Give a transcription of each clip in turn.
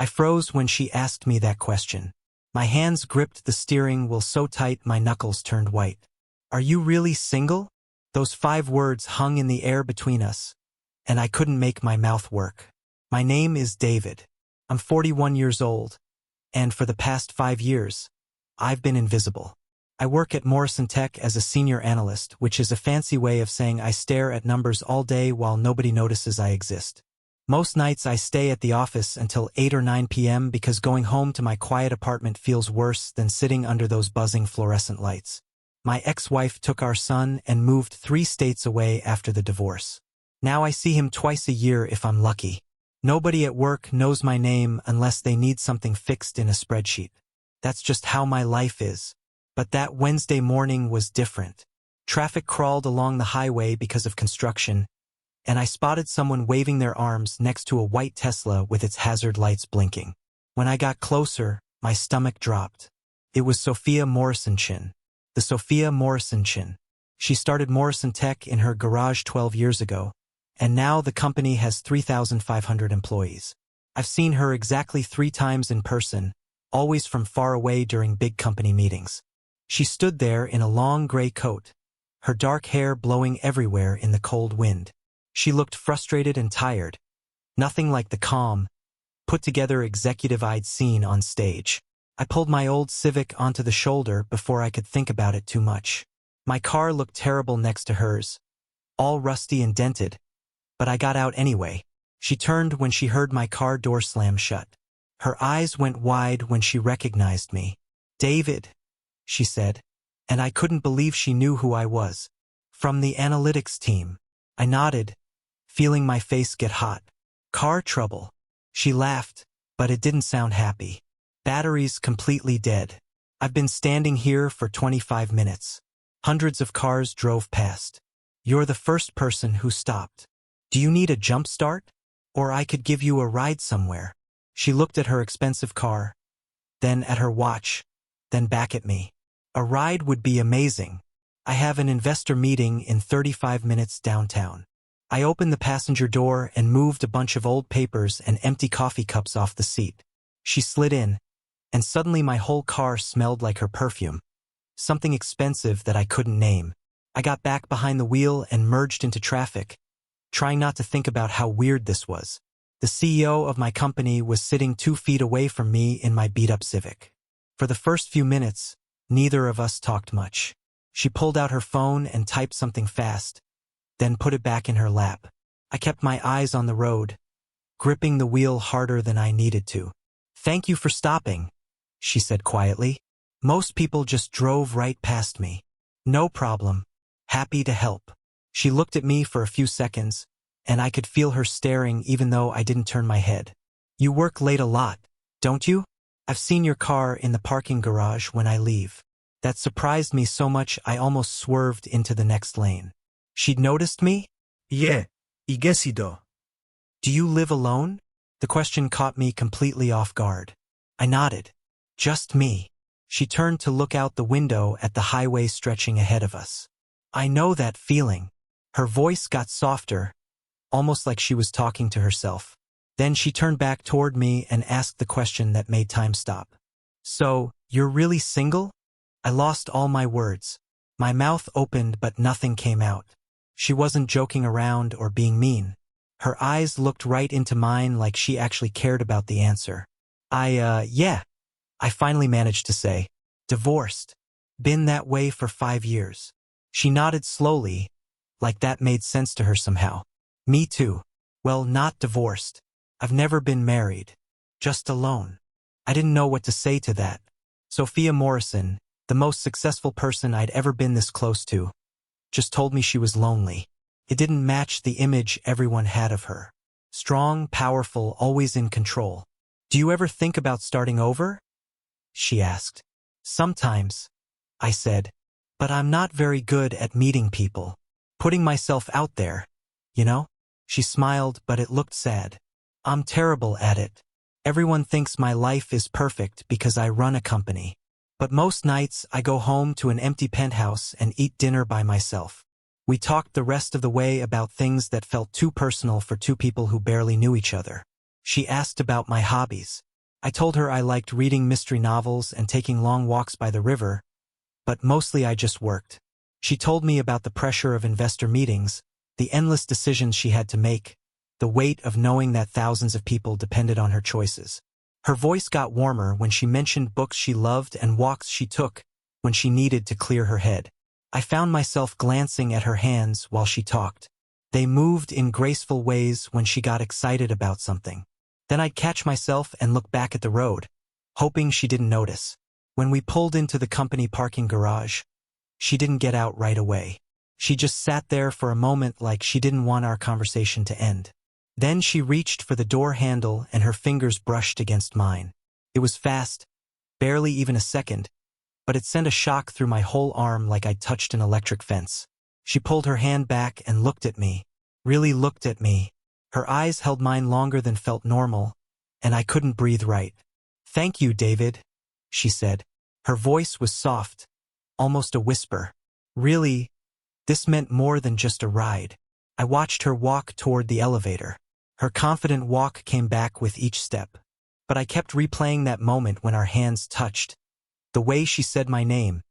I froze when she asked me that question. My hands gripped the steering wheel so tight my knuckles turned white. Are you really single? Those 5 words hung in the air between us, and I couldn't make my mouth work. My name is David. I'm 41 years old, and for the past 5 years, I've been invisible. I work at Morrison Tech as a senior analyst, which is a fancy way of saying I stare at numbers all day while nobody notices I exist. Most nights I stay at the office until 8 or 9 p.m. because going home to my quiet apartment feels worse than sitting under those buzzing fluorescent lights. My ex-wife took our son and moved 3 states away after the divorce. Now I see him twice a year if I'm lucky. Nobody at work knows my name unless they need something fixed in a spreadsheet. That's just how my life is. But that Wednesday morning was different. Traffic crawled along the highway because of construction, and I spotted someone waving their arms next to a white Tesla with its hazard lights blinking. When I got closer, my stomach dropped. It was Sophia Morrison-Chin. The Sophia Morrison-Chin. She started Morrison Tech in her garage 12 years ago, and now the company has 3,500 employees. I've seen her exactly 3 times in person, always from far away during big company meetings. She stood there in a long gray coat, her dark hair blowing everywhere in the cold wind. She looked frustrated and tired, nothing like the calm, put-together executive-eyed scene on stage. I pulled my old Civic onto the shoulder before I could think about it too much. My car looked terrible next to hers, all rusty and dented, but I got out anyway. She turned when she heard my car door slam shut. Her eyes went wide when she recognized me. "David," she said, and I couldn't believe she knew who I was. "From the analytics team." I nodded, feeling my face get hot. "Car trouble." She laughed, but it didn't sound happy. "Batteries completely dead. I've been standing here for 25 minutes. Hundreds of cars drove past. You're the first person who stopped. Do you need a jump start? Or I could give you a ride somewhere." She looked at her expensive car, then at her watch, then back at me. "A ride would be amazing. I have an investor meeting in 35 minutes downtown." I opened the passenger door and moved a bunch of old papers and empty coffee cups off the seat. She slid in, and suddenly my whole car smelled like her perfume. Something expensive that I couldn't name. I got back behind the wheel and merged into traffic, trying not to think about how weird this was. The CEO of my company was sitting 2 feet away from me in my beat-up Civic. For the first few minutes, neither of us talked much. She pulled out her phone and typed something fast, then put it back in her lap. I kept my eyes on the road, gripping the wheel harder than I needed to. "Thank you for stopping," she said quietly. "Most people just drove right past me." "No problem. Happy to help." She looked at me for a few seconds, and I could feel her staring even though I didn't turn my head. "You work late a lot, don't you? I've seen your car in the parking garage when I leave." That surprised me so much I almost swerved into the next lane. She'd noticed me? Yeah, I guess he do. "Do you live alone?" The question caught me completely off guard. I nodded. "Just me." She turned to look out the window at the highway stretching ahead of us. "I know that feeling." Her voice got softer, almost like she was talking to herself. Then she turned back toward me and asked the question that made time stop. "So, you're really single?" I lost all my words. My mouth opened but nothing came out. She wasn't joking around or being mean. Her eyes looked right into mine like she actually cared about the answer. Yeah. I finally managed to say. "Divorced. Been that way for 5 years." She nodded slowly, like that made sense to her somehow. "Me too. Well, not divorced. I've never been married. Just alone." I didn't know what to say to that. Sophia Morrison, the most successful person I'd ever been this close to, just told me she was lonely. It didn't match the image everyone had of her. Strong, powerful, always in control. "Do you ever think about starting over?" she asked. "Sometimes," I said, "but I'm not very good at meeting people. Putting myself out there, you know?" She smiled, but it looked sad. "I'm terrible at it. Everyone thinks my life is perfect because I run a company. But most nights I go home to an empty penthouse and eat dinner by myself." We talked the rest of the way about things that felt too personal for 2 people who barely knew each other. She asked about my hobbies. I told her I liked reading mystery novels and taking long walks by the river, but mostly I just worked. She told me about the pressure of investor meetings, the endless decisions she had to make, the weight of knowing that thousands of people depended on her choices. Her voice got warmer when she mentioned books she loved and walks she took when she needed to clear her head. I found myself glancing at her hands while she talked. They moved in graceful ways when she got excited about something. Then I'd catch myself and look back at the road, hoping she didn't notice. When we pulled into the company parking garage, she didn't get out right away. She just sat there for a moment like she didn't want our conversation to end. Then she reached for the door handle and her fingers brushed against mine. It was fast, barely even a second, but it sent a shock through my whole arm like I'd touched an electric fence. She pulled her hand back and looked at me, really looked at me. Her eyes held mine longer than felt normal, and I couldn't breathe right. "Thank you, David," she said. Her voice was soft, almost a whisper. Really, this meant more than just a ride. I watched her walk toward the elevator. Her confident walk came back with each step. But I kept replaying that moment when our hands touched. The way she said my name,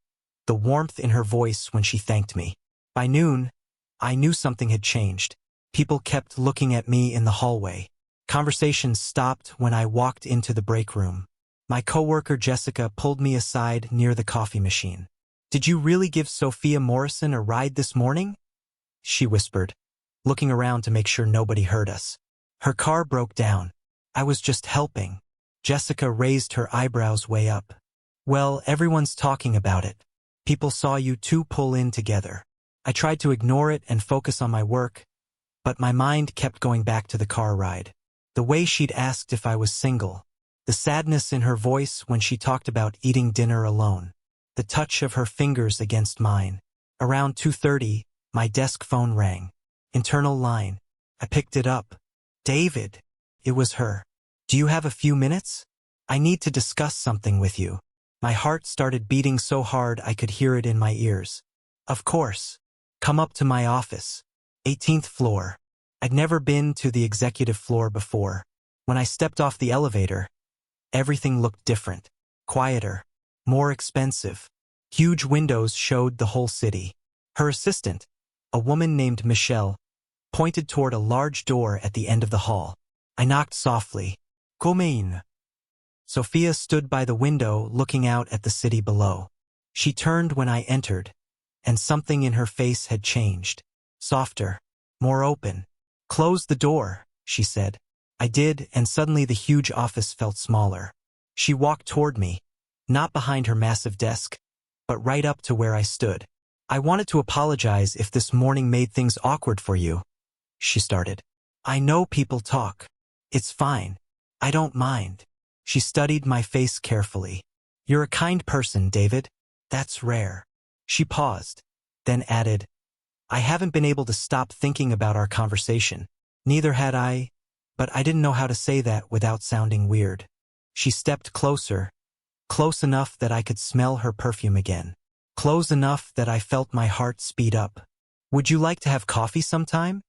the warmth in her voice when she thanked me. By noon, I knew something had changed. People kept looking at me in the hallway. Conversations stopped when I walked into the break room. My coworker Jessica pulled me aside near the coffee machine. "Did you really give Sophia Morrison a ride this morning?" she whispered, looking around to make sure nobody heard us. "Her car broke down. I was just helping." Jessica raised her eyebrows way up. "Well, everyone's talking about it. People saw you two pull in together." I tried to ignore it and focus on my work, but my mind kept going back to the car ride. The way she'd asked if I was single, the sadness in her voice when she talked about eating dinner alone, the touch of her fingers against mine. Around 2:30, my desk phone rang. Internal line. I picked it up. "David." It was her. "Do you have a few minutes? I need to discuss something with you." My heart started beating so hard I could hear it in my ears. "Of course. Come up to my office. 18th floor." I'd never been to the executive floor before. When I stepped off the elevator, everything looked different. Quieter. More expensive. Huge windows showed the whole city. Her assistant, a woman named Michelle, pointed toward a large door at the end of the hall. I knocked softly. "Come in." Sophia stood by the window looking out at the city below. She turned when I entered, and something in her face had changed. Softer. More open. "Close the door," she said. I did, and suddenly the huge office felt smaller. She walked toward me, not behind her massive desk, but right up to where I stood. "I wanted to apologize if this morning made things awkward for you," she started. "I know people talk. It's fine. I don't mind." She studied my face carefully. "You're a kind person, David. That's rare." She paused, then added, "I haven't been able to stop thinking about our conversation. Neither had I, but I didn't know how to say that without sounding weird." She stepped closer, close enough that I could smell her perfume again, close enough that I felt my heart speed up. "Would you like to have coffee sometime?"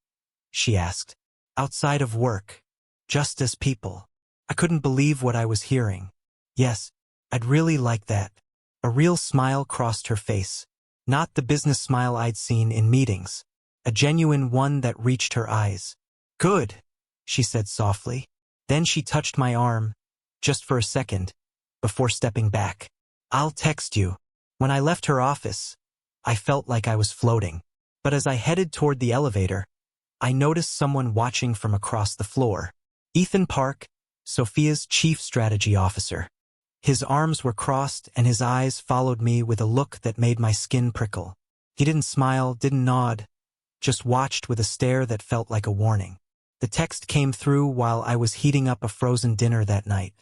she asked. "Outside of work, just as people." I couldn't believe what I was hearing. "Yes, I'd really like that." A real smile crossed her face. Not the business smile I'd seen in meetings. A genuine one that reached her eyes. "Good," she said softly. Then she touched my arm, just for a second, before stepping back. "I'll text you." When I left her office, I felt like I was floating. But as I headed toward the elevator, I noticed someone watching from across the floor. Ethan Park, Sophia's chief strategy officer. His arms were crossed and his eyes followed me with a look that made my skin prickle. He didn't smile, didn't nod, just watched with a stare that felt like a warning. The text came through while I was heating up a frozen dinner that night.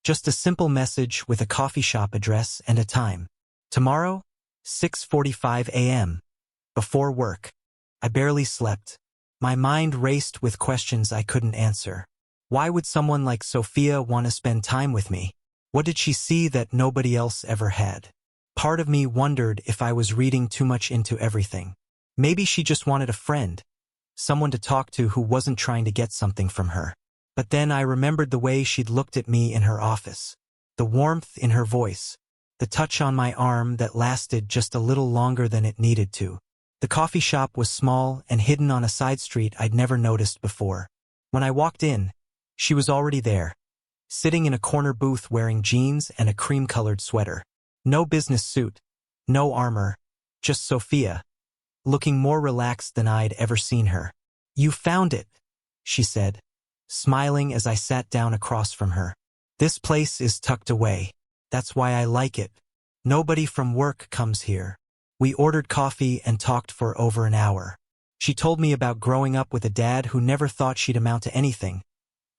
Just a simple message with a coffee shop address and a time. Tomorrow, 6:45 a.m. Before work. I barely slept. My mind raced with questions I couldn't answer. Why would someone like Sophia want to spend time with me? What did she see that nobody else ever had? Part of me wondered if I was reading too much into everything. Maybe she just wanted a friend, someone to talk to who wasn't trying to get something from her. But then I remembered the way she'd looked at me in her office. The warmth in her voice. The touch on my arm that lasted just a little longer than it needed to. The coffee shop was small and hidden on a side street I'd never noticed before. When I walked in, she was already there, sitting in a corner booth wearing jeans and a cream-colored sweater. No business suit, no armor, just Sophia, looking more relaxed than I'd ever seen her. "You found it," she said, smiling as I sat down across from her. "This place is tucked away. That's why I like it. Nobody from work comes here." We ordered coffee and talked for over an hour. She told me about growing up with a dad who never thought she'd amount to anything,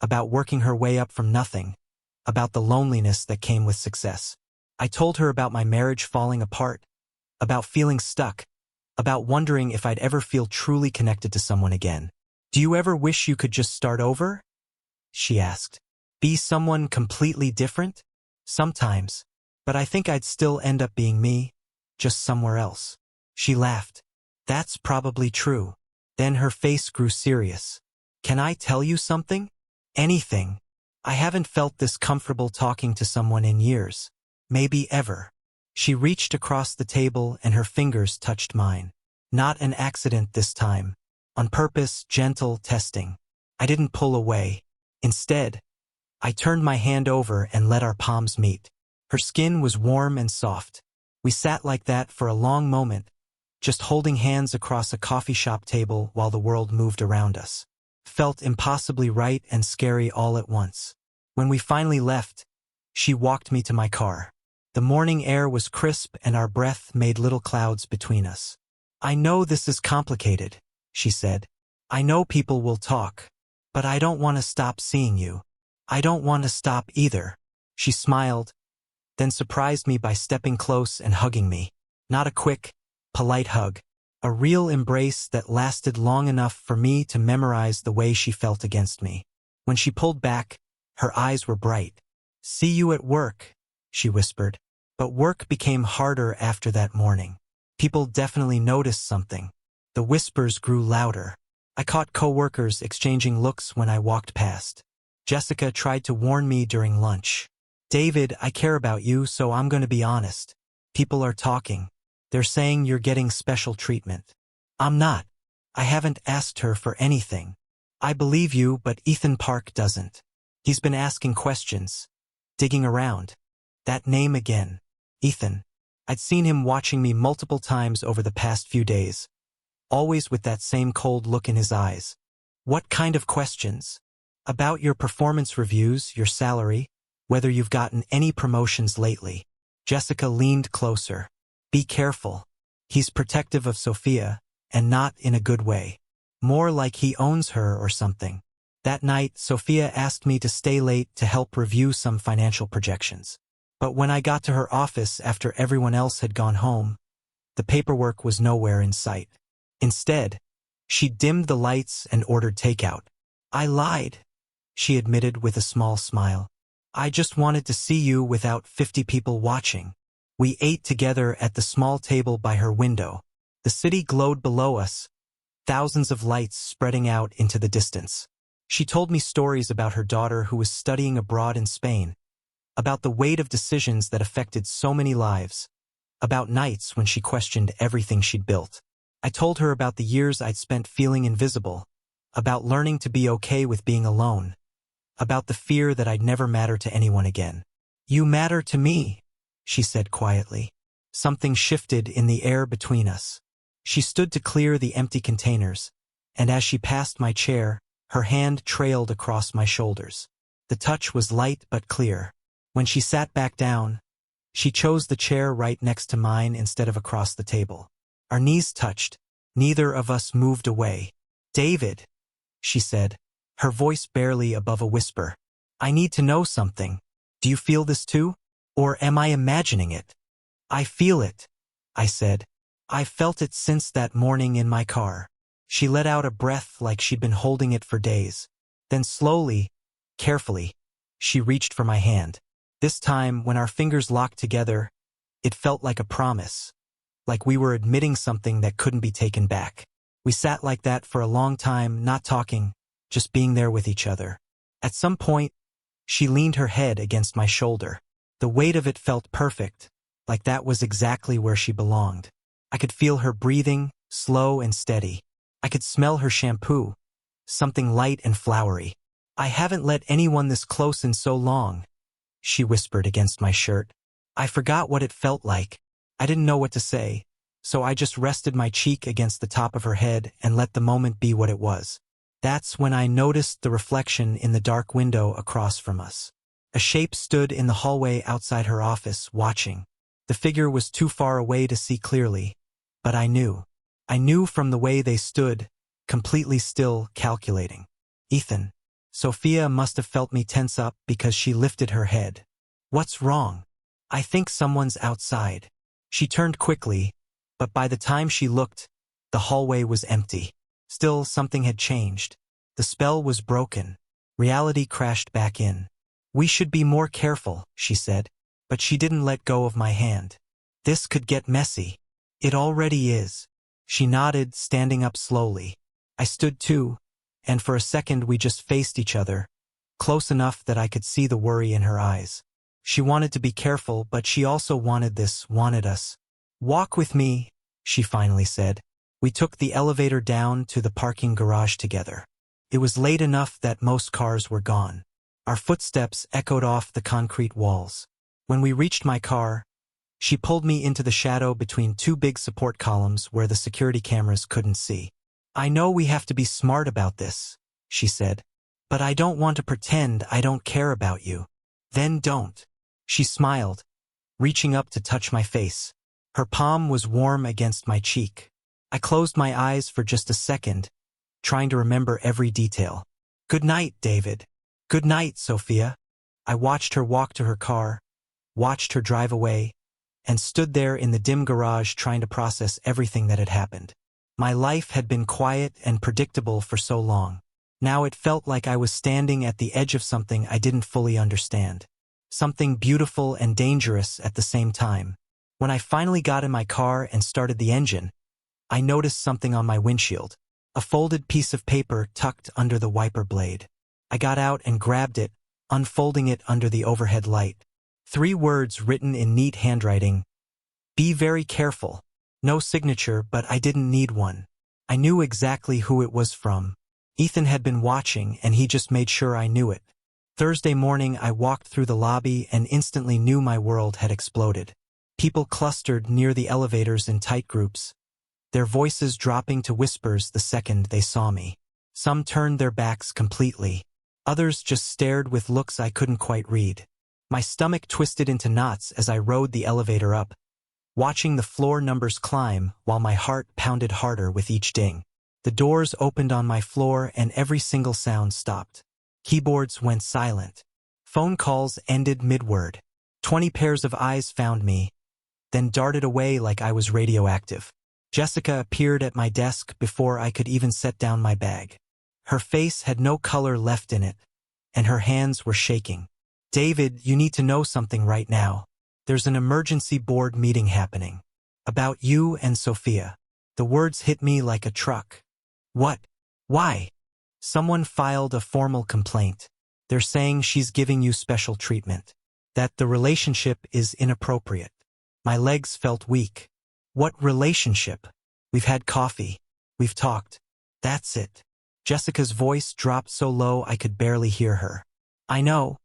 about working her way up from nothing, about the loneliness that came with success. I told her about my marriage falling apart, about feeling stuck, about wondering if I'd ever feel truly connected to someone again. "Do you ever wish you could just start over?" she asked. "Be someone completely different?" "Sometimes. But I think I'd still end up being me, just somewhere else." She laughed. "That's probably true." Then her face grew serious. "Can I tell you something? Anything. I haven't felt this comfortable talking to someone in years. Maybe ever." She reached across the table and her fingers touched mine. Not an accident this time. On purpose, gentle testing. I didn't pull away. Instead, I turned my hand over and let our palms meet. Her skin was warm and soft. We sat like that for a long moment, just holding hands across a coffee shop table while the world moved around us. Felt impossibly right and scary all at once. When we finally left, she walked me to my car. The morning air was crisp and our breath made little clouds between us. "I know this is complicated," she said. "I know people will talk. But I don't want to stop seeing you. I don't want to stop either." She smiled, then surprised me by stepping close and hugging me. Not a quick, polite hug. A real embrace that lasted long enough for me to memorize the way she felt against me. When she pulled back, her eyes were bright. "See you at work," she whispered. But work became harder after that morning. People definitely noticed something. The whispers grew louder. I caught coworkers exchanging looks when I walked past. Jessica tried to warn me during lunch. "David, I care about you, so I'm going to be honest. People are talking. They're saying you're getting special treatment." "I'm not. I haven't asked her for anything." "I believe you, but Ethan Park doesn't. He's been asking questions, digging around." That name again. Ethan. I'd seen him watching me multiple times over the past few days, always with that same cold look in his eyes. "What kind of questions?" "About your performance reviews, your salary, whether you've gotten any promotions lately." Jessica leaned closer. "Be careful. He's protective of Sophia, and not in a good way. More like he owns her or something." That night, Sophia asked me to stay late to help review some financial projections. But when I got to her office after everyone else had gone home, the paperwork was nowhere in sight. Instead, she dimmed the lights and ordered takeout. "I lied," she admitted with a small smile. "I just wanted to see you without 50 people watching." We ate together at the small table by her window. The city glowed below us, thousands of lights spreading out into the distance. She told me stories about her daughter who was studying abroad in Spain, about the weight of decisions that affected so many lives, about nights when she questioned everything she'd built. I told her about the years I'd spent feeling invisible, about learning to be okay with being alone, about the fear that I'd never matter to anyone again. "You matter to me," she said quietly. Something shifted in the air between us. She stood to clear the empty containers, and as she passed my chair, her hand trailed across my shoulders. The touch was light but clear. When she sat back down, she chose the chair right next to mine instead of across the table. Our knees touched. Neither of us moved away. "David," she said, her voice barely above a whisper. "I need to know something. Do you feel this too? Or am I imagining it?" "I feel it," I said. "I've felt it since that morning in my car." She let out a breath like she'd been holding it for days. Then slowly, carefully, she reached for my hand. This time, when our fingers locked together, it felt like a promise, like we were admitting something that couldn't be taken back. We sat like that for a long time, not talking, just being there with each other. At some point, she leaned her head against my shoulder. The weight of it felt perfect, like that was exactly where she belonged. I could feel her breathing, slow and steady. I could smell her shampoo, something light and flowery. "I haven't let anyone this close in so long," she whispered against my shirt. I forgot what it felt like. I didn't know what to say, so I just rested my cheek against the top of her head and let the moment be what it was. That's when I noticed the reflection in the dark window across from us. A shape stood in the hallway outside her office, watching. The figure was too far away to see clearly, but I knew. I knew from the way they stood, completely still, calculating. Ethan. Sophia must have felt me tense up because she lifted her head. "What's wrong?" "I think someone's outside." She turned quickly, but by the time she looked, the hallway was empty. Still, something had changed. The spell was broken. Reality crashed back in. "We should be more careful," she said, but she didn't let go of my hand. "This could get messy." "It already is." She nodded, standing up slowly. I stood too, and for a second we just faced each other, close enough that I could see the worry in her eyes. She wanted to be careful, but she also wanted us. "Walk with me," she finally said. We took the elevator down to the parking garage together. It was late enough that most cars were gone. Our footsteps echoed off the concrete walls. When we reached my car, she pulled me into the shadow between two big support columns where the security cameras couldn't see. "I know we have to be smart about this," she said, "but I don't want to pretend I don't care about you." "Then don't." She smiled, reaching up to touch my face. Her palm was warm against my cheek. I closed my eyes for just a second, trying to remember every detail. "Good night, David." "Good night, Sophia." I watched her walk to her car, watched her drive away, and stood there in the dim garage trying to process everything that had happened. My life had been quiet and predictable for so long. Now it felt like I was standing at the edge of something I didn't fully understand. Something beautiful and dangerous at the same time. When I finally got in my car and started the engine, I noticed something on my windshield. A folded piece of paper tucked under the wiper blade. I got out and grabbed it, unfolding it under the overhead light. 3 words written in neat handwriting. "Be very careful." No signature, but I didn't need one. I knew exactly who it was from. Ethan had been watching, and he just made sure I knew it. Thursday morning, I walked through the lobby and instantly knew my world had exploded. People clustered near the elevators in tight groups, their voices dropping to whispers the second they saw me. Some turned their backs completely. Others just stared with looks I couldn't quite read. My stomach twisted into knots as I rode the elevator up, watching the floor numbers climb while my heart pounded harder with each ding. The doors opened on my floor and every single sound stopped. Keyboards went silent. Phone calls ended mid-word. 20 pairs of eyes found me, then darted away like I was radioactive. Jessica appeared at my desk before I could even set down my bag. Her face had no color left in it, and her hands were shaking. "David, you need to know something right now. There's an emergency board meeting happening. About you and Sophia." The words hit me like a truck. "What? Why?" "Someone filed a formal complaint. They're saying she's giving you special treatment. That the relationship is inappropriate." My legs felt weak. "What relationship?" "We've had coffee. We've talked. That's it." Jessica's voice dropped so low I could barely hear her. "I know,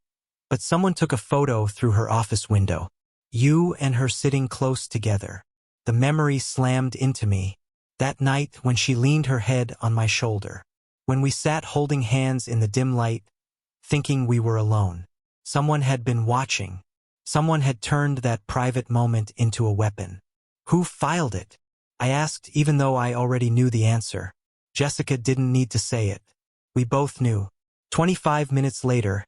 but someone took a photo through her office window. You and her sitting close together." The memory slammed into me. That night when she leaned her head on my shoulder. When we sat holding hands in the dim light, thinking we were alone. Someone had been watching. Someone had turned that private moment into a weapon. "Who filed it?" I asked, even though I already knew the answer. Jessica didn't need to say it. We both knew. 25 minutes later,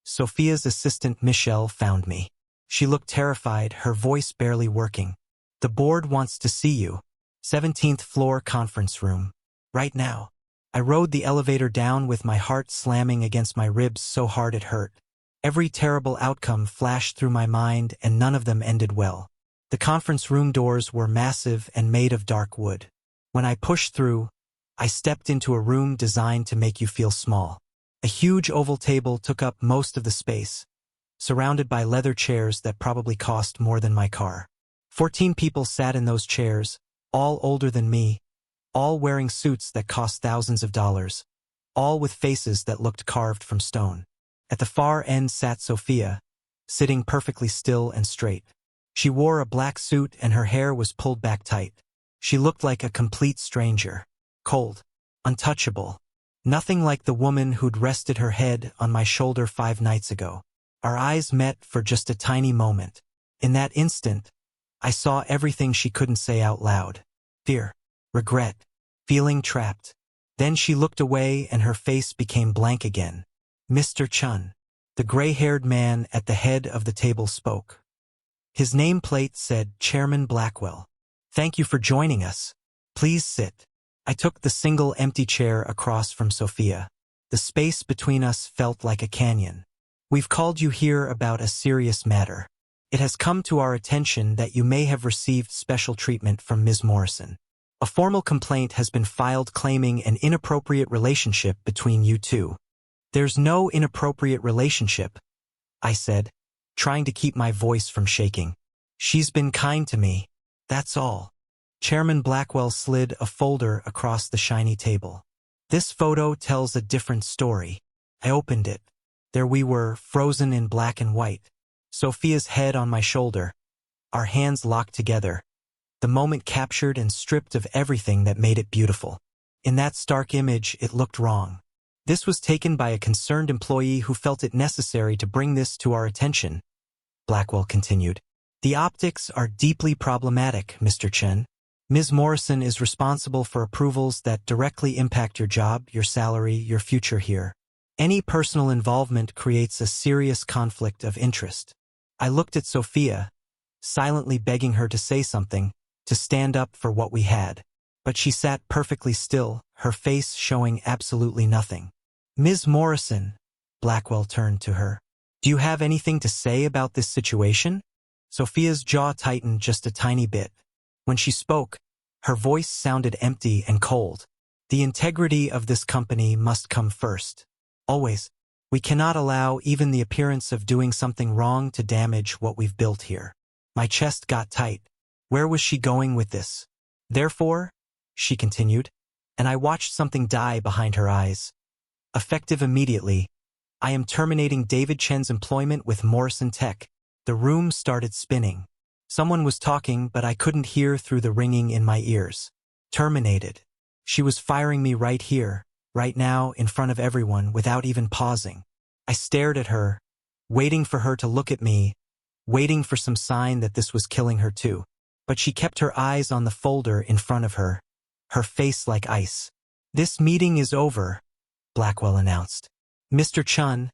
Sophia's assistant Michelle found me. She looked terrified, her voice barely working. "The board wants to see you. 17th floor conference room. Right now." I rode the elevator down with my heart slamming against my ribs so hard it hurt. Every terrible outcome flashed through my mind, and none of them ended well. The conference room doors were massive and made of dark wood. When I pushed through, I stepped into a room designed to make you feel small. A huge oval table took up most of the space, surrounded by leather chairs that probably cost more than my car. 14 people sat in those chairs, all older than me, all wearing suits that cost thousands of dollars, all with faces that looked carved from stone. At the far end sat Sophia, sitting perfectly still and straight. She wore a black suit and her hair was pulled back tight. She looked like a complete stranger. Cold. Untouchable. Nothing like the woman who'd rested her head on my shoulder 5 nights ago. Our eyes met for just a tiny moment. In that instant, I saw everything she couldn't say out loud. Fear. Regret. Feeling trapped. Then she looked away and her face became blank again. Mr. Chun. The gray-haired man at the head of the table spoke. His nameplate said Chairman Blackwell. Thank you for joining us. Please sit. I took the single empty chair across from Sophia. The space between us felt like a canyon. We've called you here about a serious matter. It has come to our attention that you may have received special treatment from Ms. Morrison. A formal complaint has been filed claiming an inappropriate relationship between you two. There's no inappropriate relationship, I said, trying to keep my voice from shaking. She's been kind to me. That's all. Chairman Blackwell slid a folder across the shiny table. This photo tells a different story. I opened it. There we were, frozen in black and white. Sophia's head on my shoulder. Our hands locked together. The moment captured and stripped of everything that made it beautiful. In that stark image, it looked wrong. This was taken by a concerned employee who felt it necessary to bring this to our attention. Blackwell continued. The optics are deeply problematic, Mr. Chen. Ms. Morrison is responsible for approvals that directly impact your job, your salary, your future here. Any personal involvement creates a serious conflict of interest. I looked at Sophia, silently begging her to say something, to stand up for what we had. But she sat perfectly still, her face showing absolutely nothing. Ms. Morrison, Blackwell turned to her. Do you have anything to say about this situation? Sophia's jaw tightened just a tiny bit. When she spoke, her voice sounded empty and cold. The integrity of this company must come first. Always. We cannot allow even the appearance of doing something wrong to damage what we've built here. My chest got tight. Where was she going with this? Therefore, she continued, and I watched something die behind her eyes. Effective immediately, I am terminating David Chen's employment with Morrison Tech. The room started spinning. Someone was talking, but I couldn't hear through the ringing in my ears. Terminated. She was firing me right here, right now, in front of everyone, without even pausing. I stared at her, waiting for her to look at me, waiting for some sign that this was killing her too. But she kept her eyes on the folder in front of her, her face like ice. This meeting is over, Blackwell announced. Mr. Chun,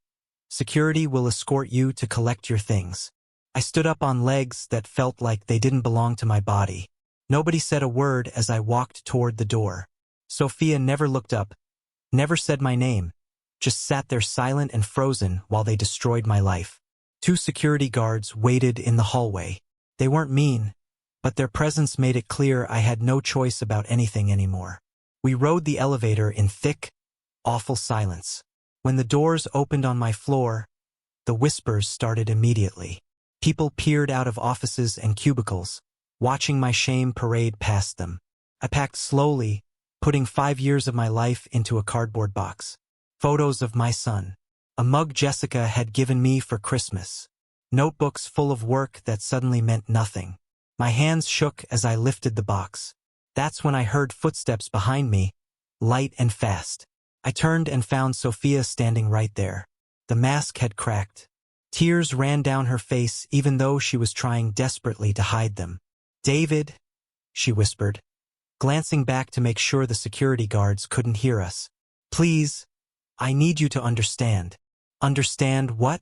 security will escort you to collect your things. I stood up on legs that felt like they didn't belong to my body. Nobody said a word as I walked toward the door. Sophia never looked up, never said my name, just sat there silent and frozen while they destroyed my life. 2 security guards waited in the hallway. They weren't mean, but their presence made it clear I had no choice about anything anymore. We rode the elevator in thick, awful silence. When the doors opened on my floor, the whispers started immediately. People peered out of offices and cubicles, watching my shame parade past them. I packed slowly, putting 5 years of my life into a cardboard box. Photos of my son. A mug Jessica had given me for Christmas. Notebooks full of work that suddenly meant nothing. My hands shook as I lifted the box. That's when I heard footsteps behind me, light and fast. I turned and found Sophia standing right there. The mask had cracked. Tears ran down her face even though she was trying desperately to hide them. David, she whispered, glancing back to make sure the security guards couldn't hear us. Please, I need you to understand. Understand what?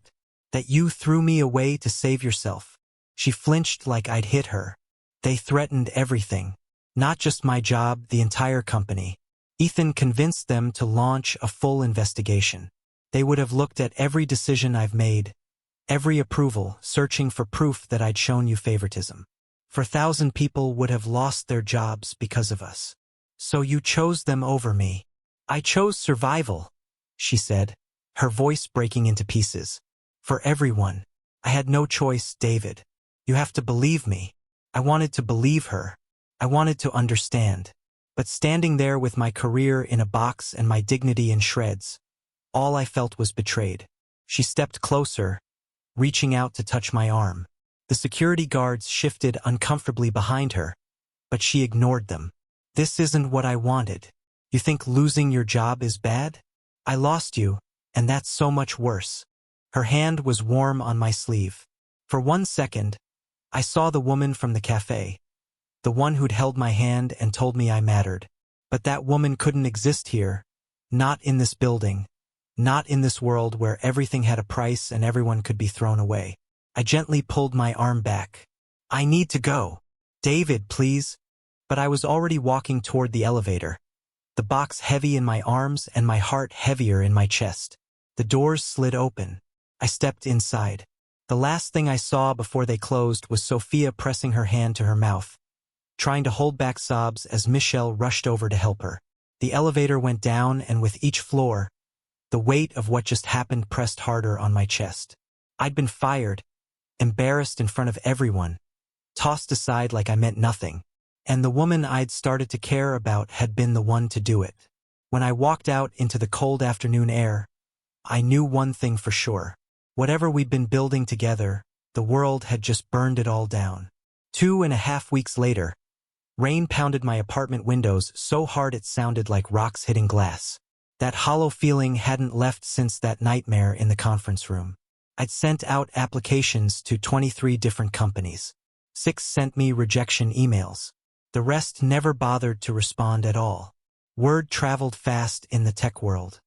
That you threw me away to save yourself. She flinched like I'd hit her. They threatened everything. Not just my job, the entire company. Ethan convinced them to launch a full investigation. They would have looked at every decision I've made, every approval, searching for proof that I'd shown you favoritism. 4,000 people would have lost their jobs because of us. So you chose them over me. I chose survival, she said. her voice breaking into pieces. For everyone. I had no choice, David. You have to believe me. I wanted to believe her. I wanted to understand. But standing there with my career in a box and my dignity in shreds, all I felt was betrayed. She stepped closer, reaching out to touch my arm. The security guards shifted uncomfortably behind her, but she ignored them. This isn't what I wanted. You think losing your job is bad? I lost you, and that's so much worse. Her hand was warm on my sleeve. For 1 second, I saw the woman from the cafe, the one who'd held my hand and told me I mattered. But that woman couldn't exist here, not in this building, not in this world where everything had a price and everyone could be thrown away. I gently pulled my arm back. I need to go. David, please. But I was already walking toward the elevator, the box heavy in my arms and my heart heavier in my chest. The doors slid open. I stepped inside. The last thing I saw before they closed was Sophia pressing her hand to her mouth, trying to hold back sobs as Michelle rushed over to help her. The elevator went down, and with each floor, the weight of what just happened pressed harder on my chest. I'd been fired, embarrassed in front of everyone, tossed aside like I meant nothing, and the woman I'd started to care about had been the one to do it. When I walked out into the cold afternoon air, I knew one thing for sure. Whatever we'd been building together, the world had just burned it all down. 2.5 weeks later, rain pounded my apartment windows so hard it sounded like rocks hitting glass. That hollow feeling hadn't left since that nightmare in the conference room. I'd sent out applications to 23 different companies. 6 sent me rejection emails. The rest never bothered to respond at all. Word traveled fast in the tech world.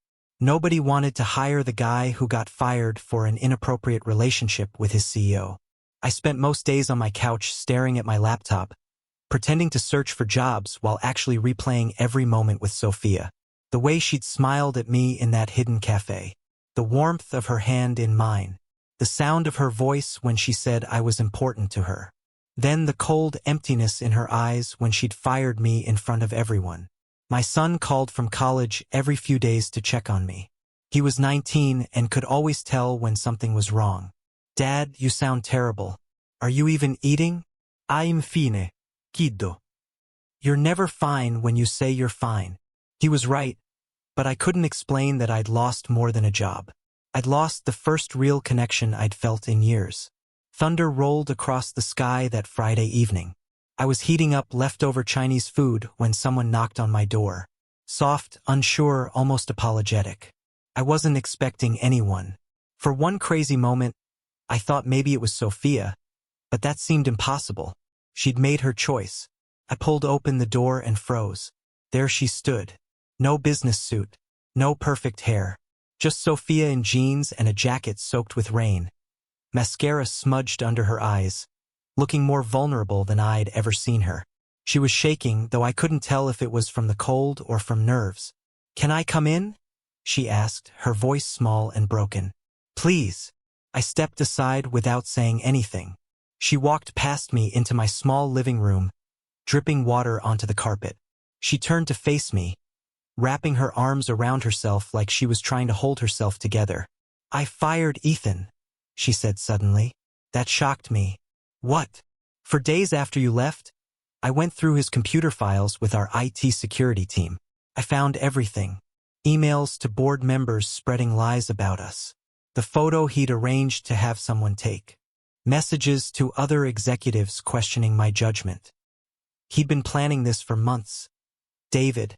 Nobody wanted to hire the guy who got fired for an inappropriate relationship with his CEO. I spent most days on my couch staring at my laptop, pretending to search for jobs while actually replaying every moment with Sophia. The way she'd smiled at me in that hidden cafe. The warmth of her hand in mine. The sound of her voice when she said I was important to her. Then the cold emptiness in her eyes when she'd fired me in front of everyone. My son called from college every few days to check on me. He was 19 and could always tell when something was wrong. Dad, you sound terrible. Are you even eating? I'm fine, kiddo. You're never fine when you say you're fine. He was right, but I couldn't explain that I'd lost more than a job. I'd lost the first real connection I'd felt in years. Thunder rolled across the sky that Friday evening. I was heating up leftover Chinese food when someone knocked on my door. Soft, unsure, almost apologetic. I wasn't expecting anyone. For one crazy moment, I thought maybe it was Sophia, but that seemed impossible. She'd made her choice. I pulled open the door and froze. There she stood. No business suit, no perfect hair. Just Sophia in jeans and a jacket soaked with rain. Mascara smudged under her eyes, looking more vulnerable than I'd ever seen her. She was shaking, though I couldn't tell if it was from the cold or from nerves. "Can I come in?" she asked, her voice small and broken. "Please." I stepped aside without saying anything. She walked past me into my small living room, dripping water onto the carpet. She turned to face me, wrapping her arms around herself like she was trying to hold herself together. "I fired Ethan," she said suddenly. That shocked me. "What?" "For days after you left, I went through his computer files with our IT security team. I found everything. Emails to board members spreading lies about us. The photo he'd arranged to have someone take. Messages to other executives questioning my judgment. He'd been planning this for months. David,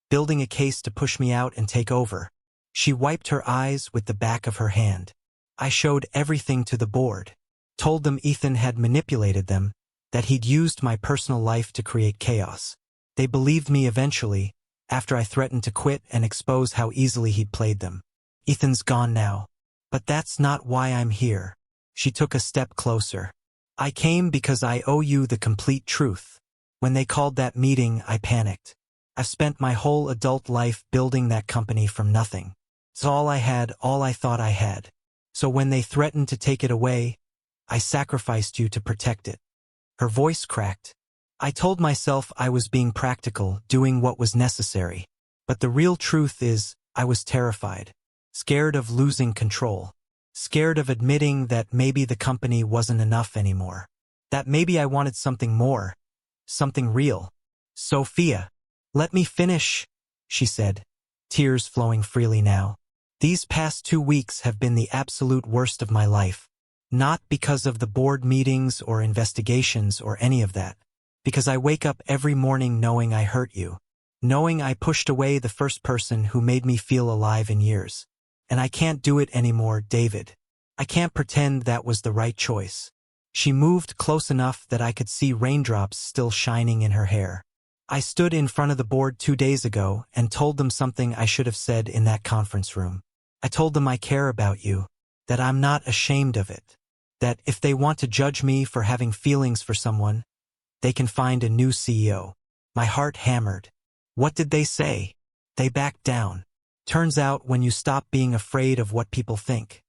building a case to push me out and take over." She wiped her eyes with the back of her hand. "I showed everything to the board. Told them Ethan had manipulated them, that he'd used my personal life to create chaos. They believed me eventually, after I threatened to quit and expose how easily he'd played them. Ethan's gone now. But that's not why I'm here." She took a step closer. "I came because I owe you the complete truth. When they called that meeting, I panicked. I've spent my whole adult life building that company from nothing. It's all I had, all I thought I had. So when they threatened to take it away, I sacrificed you to protect it." Her voice cracked. "I told myself I was being practical, doing what was necessary. But the real truth is, I was terrified. scared of losing control, scared of admitting that maybe the company wasn't enough anymore, that maybe I wanted something more, something real. Sophia, let me finish, she said, tears flowing freely now. These past 2 weeks have been the absolute worst of my life. Not because of the board meetings or investigations or any of that. Because I wake up every morning knowing I hurt you. Knowing I pushed away the first person who made me feel alive in years. And I can't do it anymore, David. I can't pretend that was the right choice. She moved close enough that I could see raindrops still shining in her hair. I stood in front of the board 2 days ago and told them something I should have said in that conference room. I told them I care about you, that I'm not ashamed of it, that if they want to judge me for having feelings for someone, they can find a new CEO. My heart hammered. What did they say? They backed down. Turns out when you stop being afraid of what people think,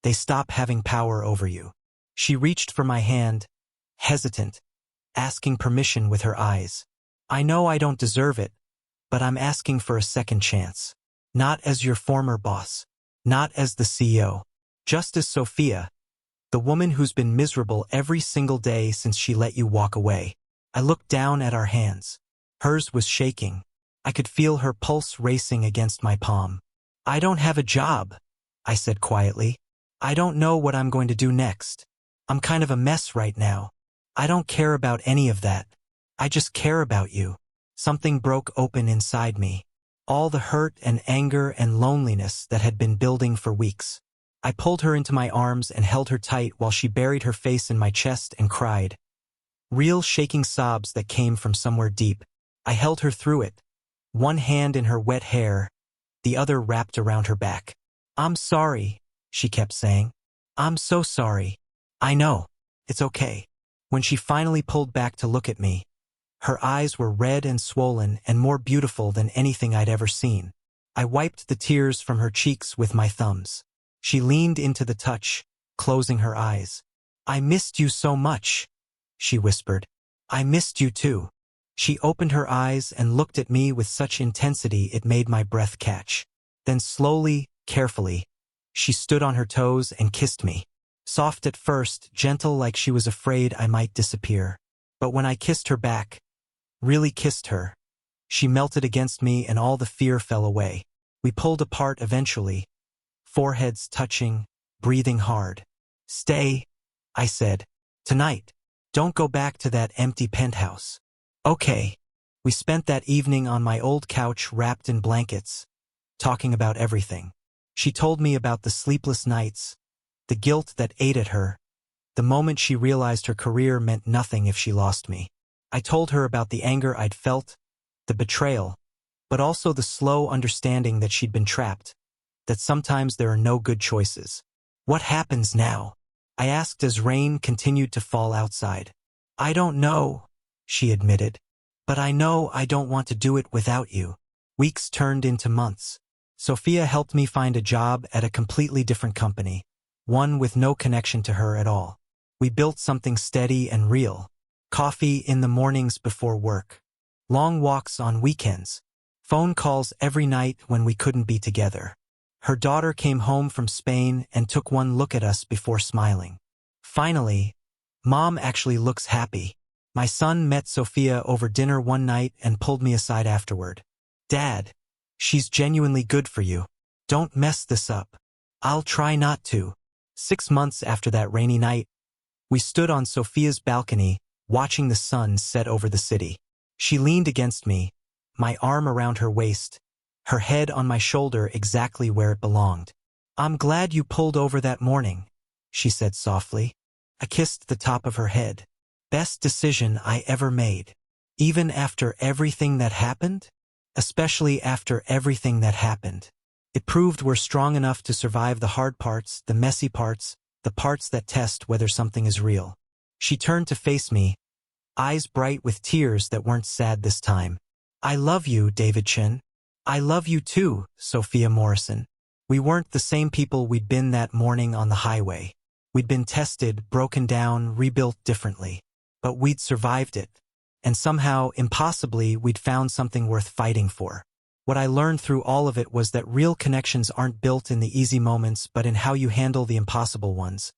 they stop having power over you. She reached for my hand, hesitant, asking permission with her eyes. I know I don't deserve it, but I'm asking for a second chance. Not as your former boss. Not as the CEO. Just as Sophia, the woman who's been miserable every single day since she let you walk away. I looked down at our hands. Hers was shaking. I could feel her pulse racing against my palm. I don't have a job, I said quietly. I don't know what I'm going to do next. I'm kind of a mess right now. I don't care about any of that. I just care about you. Something broke open inside me. All the hurt and anger and loneliness that had been building for weeks. I pulled her into my arms and held her tight while she buried her face in my chest and cried. Real shaking sobs that came from somewhere deep. I held her through it. One hand in her wet hair, the other wrapped around her back. I'm sorry, she kept saying. I'm so sorry. I know. It's okay. When she finally pulled back to look at me, her eyes were red and swollen and more beautiful than anything I'd ever seen. I wiped the tears from her cheeks with my thumbs. She leaned into the touch, closing her eyes. I missed you so much, she whispered. I missed you too. She opened her eyes and looked at me with such intensity it made my breath catch. Then slowly, carefully, she stood on her toes and kissed me. Soft at first, gentle like she was afraid I might disappear. But when I kissed her back, really kissed her, she melted against me and all the fear fell away. We pulled apart eventually, foreheads touching, breathing hard. Stay, I said. Tonight. Don't go back to that empty penthouse. Okay. We spent that evening on my old couch wrapped in blankets, talking about everything. She told me about the sleepless nights, the guilt that ate at her, the moment she realized her career meant nothing if she lost me. I told her about the anger I'd felt, the betrayal, but also the slow understanding that she'd been trapped, that sometimes there are no good choices. What happens now? I asked as rain continued to fall outside. I don't know, she admitted, but I know I don't want to do it without you. Weeks turned into months. Sophia helped me find a job at a completely different company, one with no connection to her at all. We built something steady and real. Coffee in the mornings before work. Long walks on weekends. Phone calls every night when we couldn't be together. Her daughter came home from Spain and took one look at us before smiling. Finally, Mom actually looks happy. My son met Sophia over dinner one night and pulled me aside afterward. Dad, she's genuinely good for you. Don't mess this up. I'll try not to. 6 months after that rainy night, we stood on Sophia's balcony, watching the sun set over the city. She leaned against me, my arm around her waist, her head on my shoulder exactly where it belonged. I'm glad you pulled over that morning, she said softly. I kissed the top of her head. Best decision I ever made. Even after everything that happened? Especially after everything that happened. It proved we're strong enough to survive the hard parts, the messy parts, the parts that test whether something is real. She turned to face me, eyes bright with tears that weren't sad this time. I love you, David Chin. I love you too, Sophia Morrison. We weren't the same people we'd been that morning on the highway. We'd been tested, broken down, rebuilt differently. But we'd survived it. And somehow, impossibly, we'd found something worth fighting for. What I learned through all of it was that real connections aren't built in the easy moments but in how you handle the impossible ones.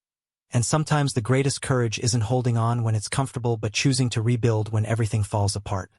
And sometimes the greatest courage isn't holding on when it's comfortable but choosing to rebuild when everything falls apart.